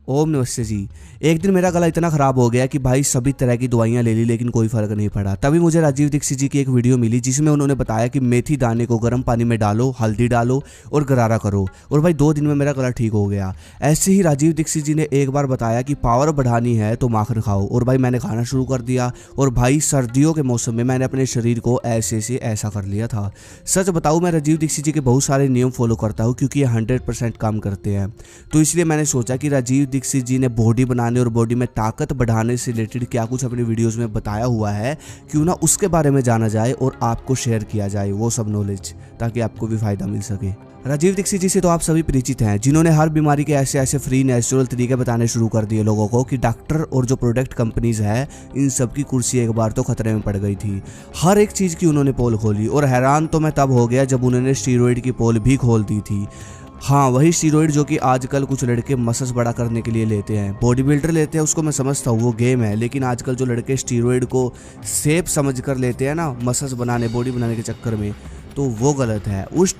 ओम नमस्ते जी। एक दिन मेरा गला इतना ख़राब हो गया कि भाई सभी तरह की दवाइयाँ ले ली लेकिन कोई फ़र्क नहीं पड़ा। तभी मुझे राजीव दीक्षित जी की एक वीडियो मिली जिसमें उन्होंने बताया कि मेथी दाने को गर्म पानी में डालो, हल्दी डालो और गरारा करो, और भाई 2 दिन में मेरा गला ठीक हो गया। ऐसे ही राजीव दीक्षित जी ने एक बार बताया कि पावर बढ़ानी है तो माखन खाओ, और भाई मैंने खाना शुरू कर दिया। और भाई सर्दियों के मौसम में मैंने अपने शरीर को ऐसे से ऐसा कर लिया था। सच बताऊँ, मैं राजीव दीक्षित जी के बहुत सारे नियम फॉलो करता हूँ क्योंकि ये 100% काम करते हैं। तो इसलिए मैंने सोचा कि राजीव दीक्षित जी ने बॉडी बनाने और बॉडी में ताकत बढ़ाने से रिलेटेड क्या कुछ अपनी वीडियोस में बताया हुआ है, क्यों ना उसके बारे में जाना जाए और आपको शेयर किया जाए वो सब नॉलेज, ताकि आपको भी फायदा मिल सके। राजीव दीक्षित जी से तो आप सभी परिचित हैं, जिन्होंने हर बीमारी के ऐसे ऐसे फ्री नेचुरल तरीके बताने शुरू कर दिए लोगों को कि डॉक्टर और जो प्रोडक्ट कंपनीज है इन सब की कुर्सी एक बार तो खतरे में पड़ गई थी। हर एक चीज़ की उन्होंने पोल खोली, और हैरान तो मैं तब हो गया जब उन्होंने स्टीरॉयड की पोल भी खोल दी थी। हाँ, वही स्टीरॉयड जो कि आजकल कुछ लड़के मसल्स बड़ा करने के लिए लेते हैं, बॉडी बिल्डर लेते हैं, उसको मैं समझता हूँ वो गेम है, लेकिन आजकल जो लड़के स्टीरॉयड को सेफ समझ कर लेते हैं ना मसल्स बनाने बॉडी बनाने के चक्कर में, तो वो गलत है। उस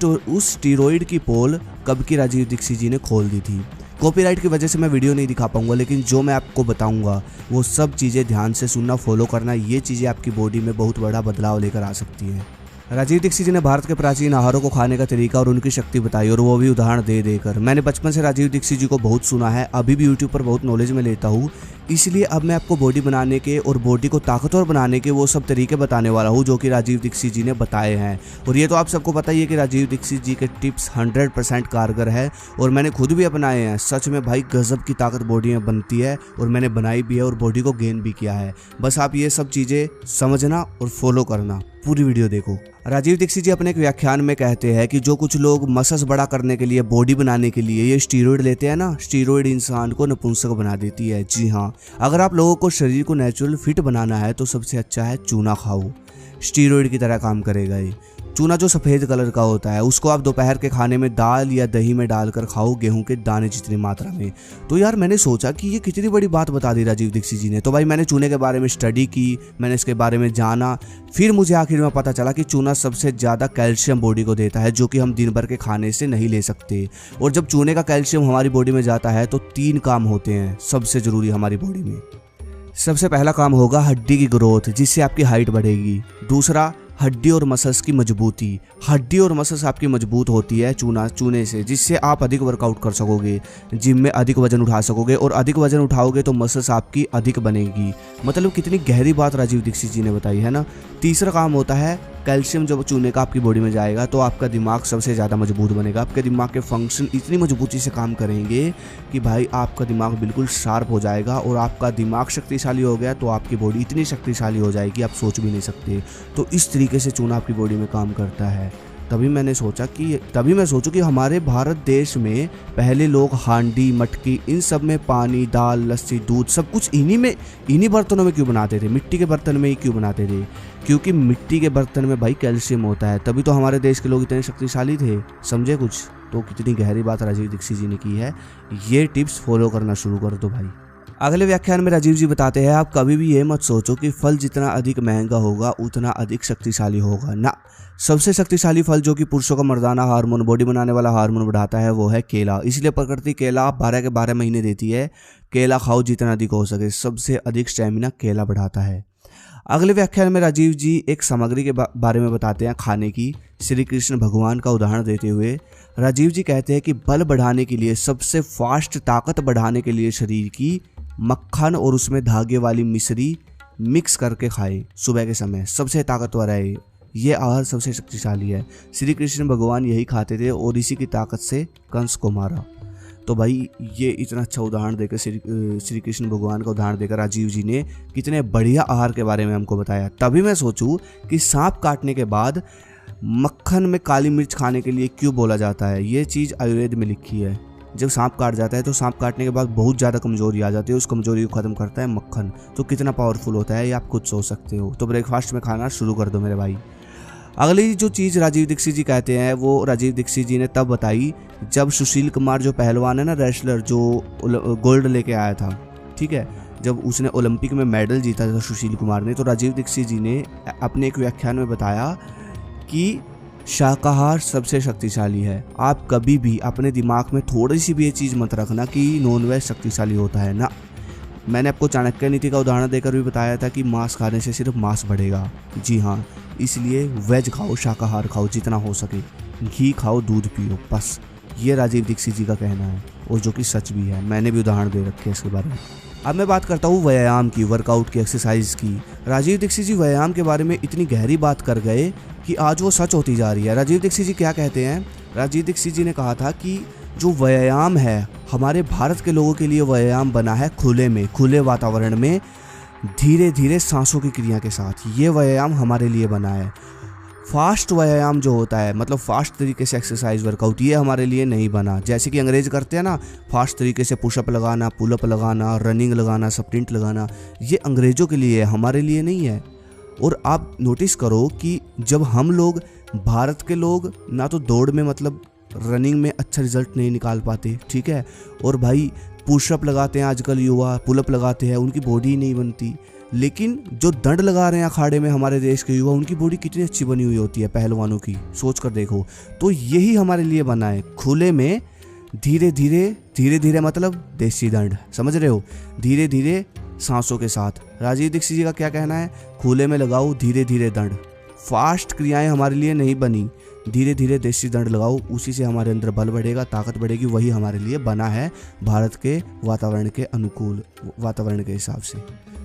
स्टीरॉयड की पोल कब की राजीव दीक्षित जी ने खोल दी थी। कॉपीराइट की वजह से मैं वीडियो नहीं दिखा पाऊंगा, लेकिन जो मैं आपको बताऊंगा वो सब चीज़ें ध्यान से सुनना, फॉलो करना। ये चीज़ें आपकी बॉडी में बहुत बड़ा बदलाव लेकर आ सकती हैं। राजीव दीक्षित जी ने भारत के प्राचीन आहारों को खाने का तरीका और उनकी शक्ति बताई, और वो भी उदाहरण दे देकर। मैंने बचपन से राजीव दीक्षित जी को बहुत सुना है, अभी भी यूट्यूब पर बहुत नॉलेज में लेता हूँ, इसलिए अब मैं आपको बॉडी बनाने के और बॉडी को ताकतवर बनाने के वो सब तरीके बताने वाला हूँ जो कि राजीव दीक्षित जी ने बताए हैं। और ये तो आप सबको पता ही है कि राजीव दीक्षित जी के टिप्स 100% कारगर है, और मैंने खुद भी अपनाए हैं। सच में भाई गजब की ताकत बॉडी में बनती है, और मैंने बनाई भी है और बॉडी को गेन भी किया है। बस आप ये सब चीज़ें समझना और फॉलो करना। पूरी वीडियो देखो। राजीव दीक्षित जी अपने एक व्याख्यान में कहते हैं कि जो कुछ लोग मसल्स बड़ा करने के लिए, बॉडी बनाने के लिए ये स्टीरॉयड लेते हैं ना, स्टीरॉयड इंसान को नपुंसक बना देती है। जी हाँ, अगर आप लोगों को शरीर को नेचुरल फिट बनाना है तो सबसे अच्छा है चूना खाओ। स्टीरॉयड की तरह काम करेगा ये चूना, जो सफ़ेद कलर का होता है। उसको आप दोपहर के खाने में दाल या दही में डालकर खाओ, गेहूं के दाने जितनी मात्रा में। तो यार मैंने सोचा कि ये कितनी बड़ी बात बता दी राजीव दीक्षित जी ने। तो भाई मैंने चूने के बारे में स्टडी की, मैंने इसके बारे में जाना, फिर मुझे आखिर में पता चला कि चूना सबसे ज़्यादा कैल्शियम बॉडी को देता है, जो कि हम दिन भर के खाने से नहीं ले सकते। और जब चूने का कैल्शियम हमारी बॉडी में जाता है तो 3 काम होते हैं सबसे ज़रूरी हमारी बॉडी में। सबसे पहला काम होगा हड्डी की ग्रोथ, जिससे आपकी हाइट बढ़ेगी। दूसरा, हड्डी और मसल्स की मजबूती। हड्डी और मसल्स आपकी मजबूत होती है चूने से, जिससे आप अधिक वर्कआउट कर सकोगे, जिम में अधिक वजन उठा सकोगे, और अधिक वजन उठाओगे तो मसल्स आपकी अधिक बनेगी। मतलब कितनी गहरी बात राजीव दीक्षित जी ने बताई है ना। तीसरा काम होता है कैल्शियम। जब चूने का आपकी बॉडी में जाएगा तो आपका दिमाग सबसे ज़्यादा मजबूत बनेगा। आपके दिमाग के फंक्शन इतनी मजबूती से काम करेंगे कि भाई आपका दिमाग बिल्कुल शार्प हो जाएगा, और आपका दिमाग शक्तिशाली हो गया तो आपकी बॉडी इतनी शक्तिशाली हो जाएगी आप सोच भी नहीं सकते। तो इस तरीके से चूना आपकी बॉडी में काम करता है। तभी मैं सोचूं कि हमारे भारत देश में पहले लोग हांडी, मटकी, इन सब में पानी, दाल, लस्सी, दूध सब कुछ इन्हीं बर्तनों में क्यों बनाते थे, मिट्टी के बर्तन में ही क्यों बनाते थे? क्योंकि मिट्टी के बर्तन में भाई कैल्शियम होता है, तभी तो हमारे देश के लोग इतने शक्तिशाली थे। समझे कुछ? तो कितनी गहरी बात राजीव दीक्षित जी ने की है। ये टिप्स फॉलो करना शुरू कर दो भाई। अगले व्याख्यान में राजीव जी बताते हैं, आप कभी भी ये मत सोचो कि फल जितना अधिक महंगा होगा उतना अधिक शक्तिशाली होगा ना। सबसे शक्तिशाली फल जो कि पुरुषों का मर्दाना हार्मोन, बॉडी बनाने वाला हार्मोन बढ़ाता है, वो है केला। इसलिए प्रकृति केला 12 के 12 महीने देती है। केला खाओ जितना अधिक हो सके, सबसे अधिक स्टेमिना केला बढ़ाता है। अगले व्याख्यान में राजीव जी एक सामग्री के बारे में बताते हैं खाने की, श्री कृष्ण भगवान का उदाहरण देते हुए। राजीव जी कहते हैं कि बल बढ़ाने के लिए, सबसे फास्ट ताकत बढ़ाने के लिए शरीर की, मक्खन और उसमें धागे वाली मिश्री मिक्स करके खाएं सुबह के समय। सबसे ताकतवर है ये आहार, सबसे शक्तिशाली है। श्री कृष्ण भगवान यही खाते थे और इसी की ताकत से कंस को मारा। तो भाई ये इतना अच्छा उदाहरण देकर श्री कृष्ण भगवान का उदाहरण देकर राजीव जी ने कितने बढ़िया आहार के बारे में हमको बताया। तभी मैं सोचूं कि सांप काटने के बाद मक्खन में काली मिर्च खाने के लिए क्यों बोला जाता है। ये चीज़ आयुर्वेद में लिखी है। जब सांप काट जाता है तो सांप काटने के बाद बहुत ज़्यादा कमजोरी आ जाती है, उस कमजोरी को ख़त्म करता है मक्खन। तो कितना पावरफुल होता है ये आप खुद सोच सकते हो। तो ब्रेकफास्ट में खाना शुरू कर दो मेरे भाई। अगली जो चीज़ राजीव दीक्षित जी कहते हैं वो राजीव दीक्षित जी ने तब बताई जब सुशील कुमार जो पहलवान है ना, रेसलर, जो गोल्ड लेके आया था, ठीक है, जब उसने ओलंपिक में मेडल जीता था सुशील कुमार ने, तो राजीव दीक्षित जी ने अपने एक व्याख्यान में बताया कि शाकाहार सबसे शक्तिशाली है। आप कभी भी अपने दिमाग में थोड़ी सी भी ये चीज़ मत रखना कि नॉनवेज शक्तिशाली होता है ना। मैंने आपको चाणक्य नीति का उदाहरण देकर भी बताया था कि मांस खाने से सिर्फ मांस बढ़ेगा। जी हाँ, इसलिए वेज खाओ, शाकाहार खाओ जितना हो सके, घी खाओ, दूध पियो, बस ये राजीव दीक्षित जी का कहना है, और जो कि सच भी है। मैंने भी उदाहरण दे रखे हैं इसके बारे में। अब मैं बात करता हूँ व्यायाम की, वर्कआउट की, एक्सरसाइज की। राजीव दीक्षित जी व्यायाम के बारे में इतनी गहरी बात कर गए कि आज वो सच होती जा रही है। राजीव दीक्षित जी क्या कहते हैं? राजीव दीक्षित जी ने कहा था कि जो व्यायाम है, हमारे भारत के लोगों के लिए व्यायाम बना है खुले में, खुले वातावरण में, धीरे धीरे सांसों की क्रिया के साथ। ये व्यायाम हमारे लिए बना है। फास्ट व्यायाम जो होता है, मतलब फास्ट तरीके से एक्सरसाइज, वर्कआउट, ये हमारे लिए नहीं बना। जैसे कि अंग्रेज करते हैं ना, फास्ट तरीके से पुशअप लगाना, पुलअप लगाना, रनिंग लगाना, स्प्रिंट लगाना, ये अंग्रेज़ों के लिए है, हमारे लिए नहीं है। और आप नोटिस करो कि जब हम लोग, भारत के लोग, ना तो दौड़ में, मतलब रनिंग में अच्छा रिजल्ट नहीं निकाल पाते, ठीक है, और भाई पुशअप लगाते हैं आजकल युवा, पुलअप लगाते हैं, उनकी बॉडी नहीं बनती। लेकिन जो दंड लगा रहे हैं अखाड़े में हमारे देश के युवा, उनकी बॉडी कितनी अच्छी बनी हुई होती है पहलवानों की, सोच कर देखो। तो यही हमारे लिए बना है, खुले में, धीरे धीरे, धीरे धीरे, मतलब देसी दंड, समझ रहे हो, धीरे धीरे सांसों के साथ। राजीव दीक्षित जी का क्या कहना है? खुले में लगाओ, धीरे धीरे दंड। फास्ट क्रियाएं हमारे लिए नहीं बनी, धीरे धीरे देसी दंड लगाओ, उसी से हमारे अंदर बल बढ़ेगा, ताकत बढ़ेगी। वही हमारे लिए बना है भारत के वातावरण के अनुकूल, वातावरण के हिसाब से।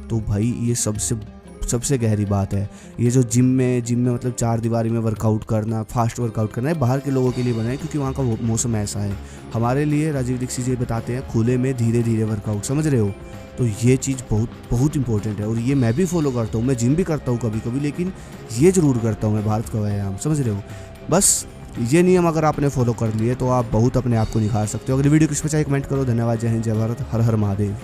तो भाई ये सबसे गहरी बात है। ये जो जिम में मतलब चार दीवारी में वर्कआउट करना, फास्ट वर्कआउट करना है, बाहर के लोगों के लिए बना है, क्योंकि वहाँ का मौसम ऐसा है। हमारे लिए राजीव दीक्षित जी बताते हैं खुले में, धीरे धीरे वर्कआउट, समझ रहे हो। तो ये चीज़ बहुत बहुत इंपॉर्टेंट है, और ये मैं भी फॉलो करता हूँ। मैं जिम भी करता हूँ कभी कभी, लेकिन ये ज़रूर करता हूँ मैं, भारत का व्यायाम, समझ रहे हो। बस ये नियम अगर आपने फॉलो कर लिए तो आप बहुत अपने आप को निखार सकते हो। अगर वीडियो किस पे चाहिए कमेंट करो। धन्यवाद। जय हिंद, जय भारत, हर हर महादेव।